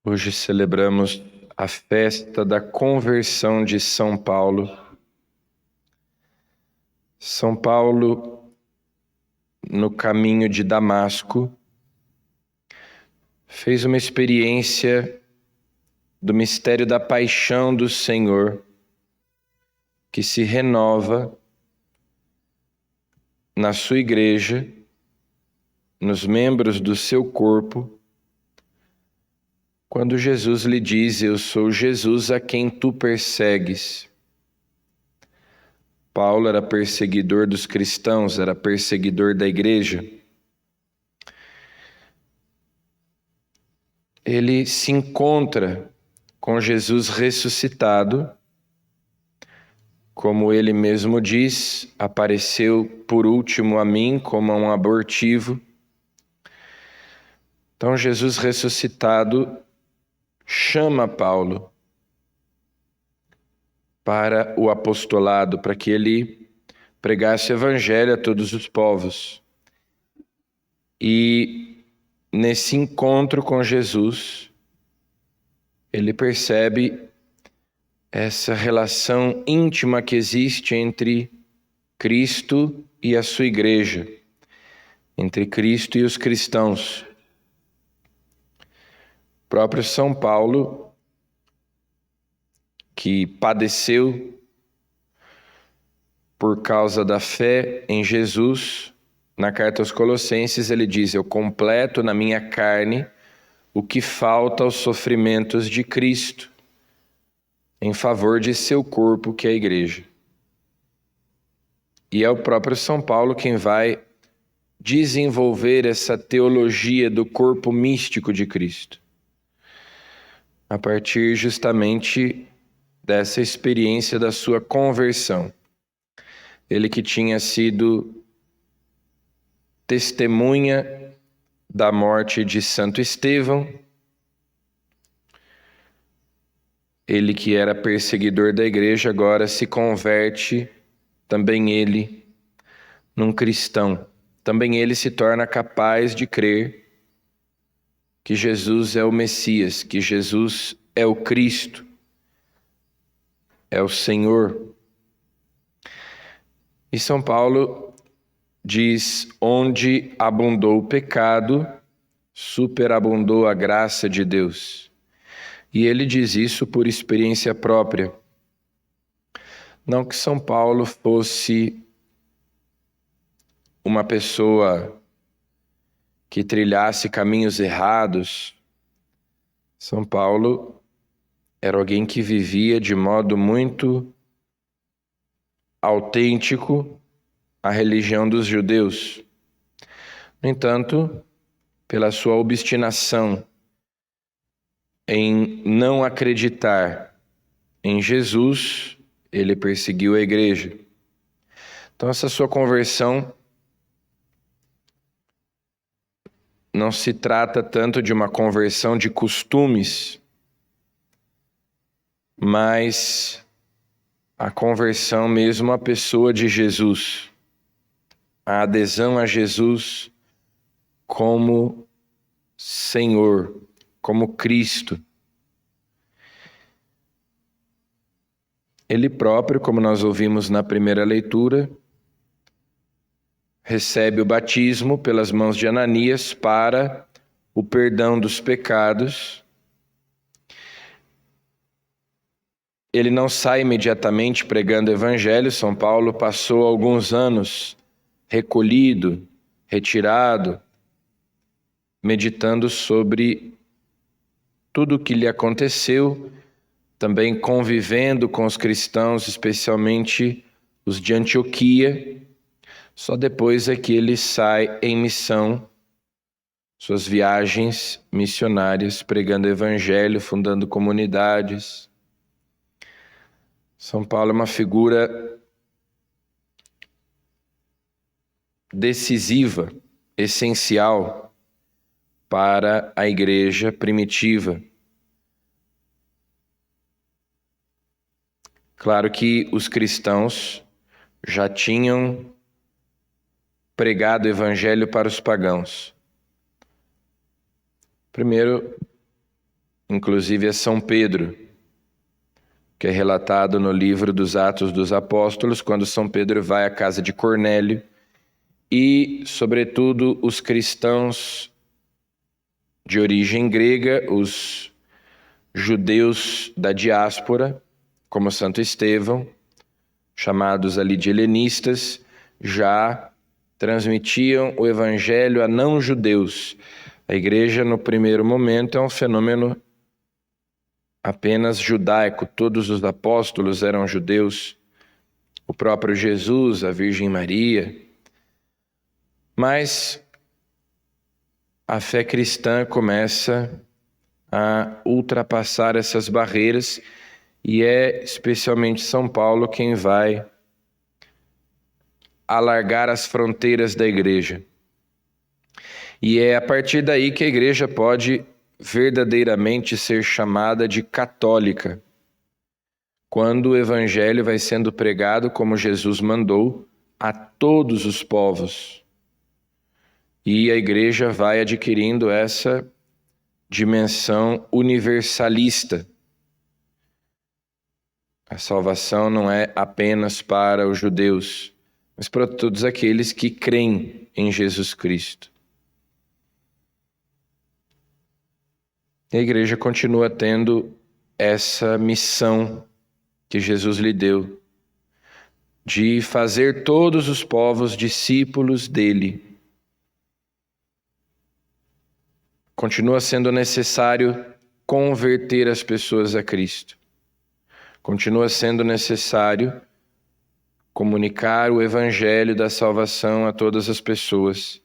Hoje celebramos a festa da conversão de São Paulo. São Paulo, no caminho de Damasco, fez uma experiência do mistério da paixão do Senhor, que se renova na sua igreja, nos membros do seu corpo, quando Jesus lhe diz: "Eu sou Jesus a quem tu persegues". Paulo era perseguidor dos cristãos, era perseguidor da igreja. Ele se encontra com Jesus ressuscitado, como ele mesmo diz, apareceu por último a mim como a um abortivo. Então Jesus ressuscitado chama Paulo para o apostolado, para que ele pregasse o evangelho a todos os povos. E nesse encontro com Jesus, ele percebe essa relação íntima que existe entre Cristo e a sua igreja, entre Cristo e os cristãos. O próprio São Paulo, que padeceu por causa da fé em Jesus, na carta aos Colossenses ele diz: "Eu completo na minha carne o que falta aos sofrimentos de Cristo, em favor de seu corpo, que é a igreja". E é o próprio São Paulo quem vai desenvolver essa teologia do corpo místico de Cristo, a partir justamente dessa experiência da sua conversão. Ele que tinha sido testemunha da morte de Santo Estevão, ele que era perseguidor da igreja, agora se converte também ele num cristão. Também ele se torna capaz de crer que Jesus é o Messias, que Jesus é o Cristo, é o Senhor. E São Paulo diz: "Onde abundou o pecado, superabundou a graça de Deus". E ele diz isso por experiência própria. Não que São Paulo fosse uma pessoa que trilhasse caminhos errados. São Paulo era alguém que vivia de modo muito autêntico a religião dos judeus. No entanto, pela sua obstinação em não acreditar em Jesus, ele perseguiu a igreja. Então essa sua conversão não se trata tanto de uma conversão de costumes, mas a conversão mesmo à pessoa de Jesus, a adesão a Jesus como Senhor, como Cristo. Ele próprio, como nós ouvimos na primeira leitura, recebe o batismo pelas mãos de Ananias para o perdão dos pecados. Ele não sai imediatamente pregando o evangelho. São Paulo passou alguns anos recolhido, retirado, meditando sobre tudo o que lhe aconteceu, também convivendo com os cristãos, especialmente os de Antioquia. Só depois é que ele sai em missão, suas viagens missionárias, pregando o evangelho, fundando comunidades. São Paulo é uma figura decisiva, essencial para a igreja primitiva. Claro que os cristãos já tinham pregado o evangelho para os pagãos. Primeiro, inclusive a São Pedro, que é relatado no livro dos Atos dos Apóstolos, quando São Pedro vai à casa de Cornélio e, sobretudo, os cristãos de origem grega, os judeus da diáspora, como Santo Estevão, chamados ali de helenistas, já transmitiam o evangelho a não-judeus. A igreja, no primeiro momento, é um fenômeno apenas judaico. Todos os apóstolos eram judeus, o próprio Jesus, a Virgem Maria. Mas a fé cristã começa a ultrapassar essas barreiras e é especialmente São Paulo quem vai alargar as fronteiras da igreja. E é a partir daí que a igreja pode verdadeiramente ser chamada de católica, quando o evangelho vai sendo pregado como Jesus mandou a todos os povos. E a igreja vai adquirindo essa dimensão universalista. A salvação não é apenas para os judeus, mas para todos aqueles que creem em Jesus Cristo. E a igreja continua tendo essa missão que Jesus lhe deu, de fazer todos os povos discípulos dele. Continua sendo necessário converter as pessoas a Cristo. Continua sendo necessário comunicar o evangelho da salvação a todas as pessoas.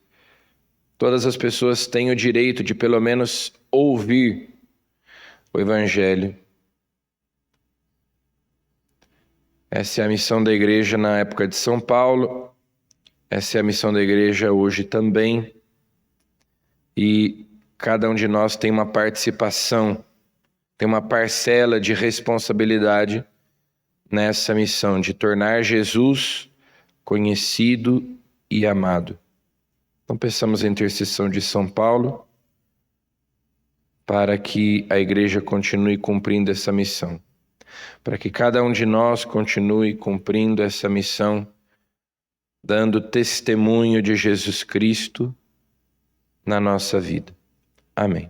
Todas as pessoas têm o direito de, pelo menos, ouvir o evangelho. Essa é a missão da igreja na época de São Paulo. Essa é a missão da igreja hoje também. E cada um de nós tem uma participação, tem uma parcela de responsabilidade nessa missão de tornar Jesus conhecido e amado. Então peçamos a intercessão de São Paulo para que a igreja continue cumprindo essa missão, para que cada um de nós continue cumprindo essa missão, dando testemunho de Jesus Cristo na nossa vida. Amém.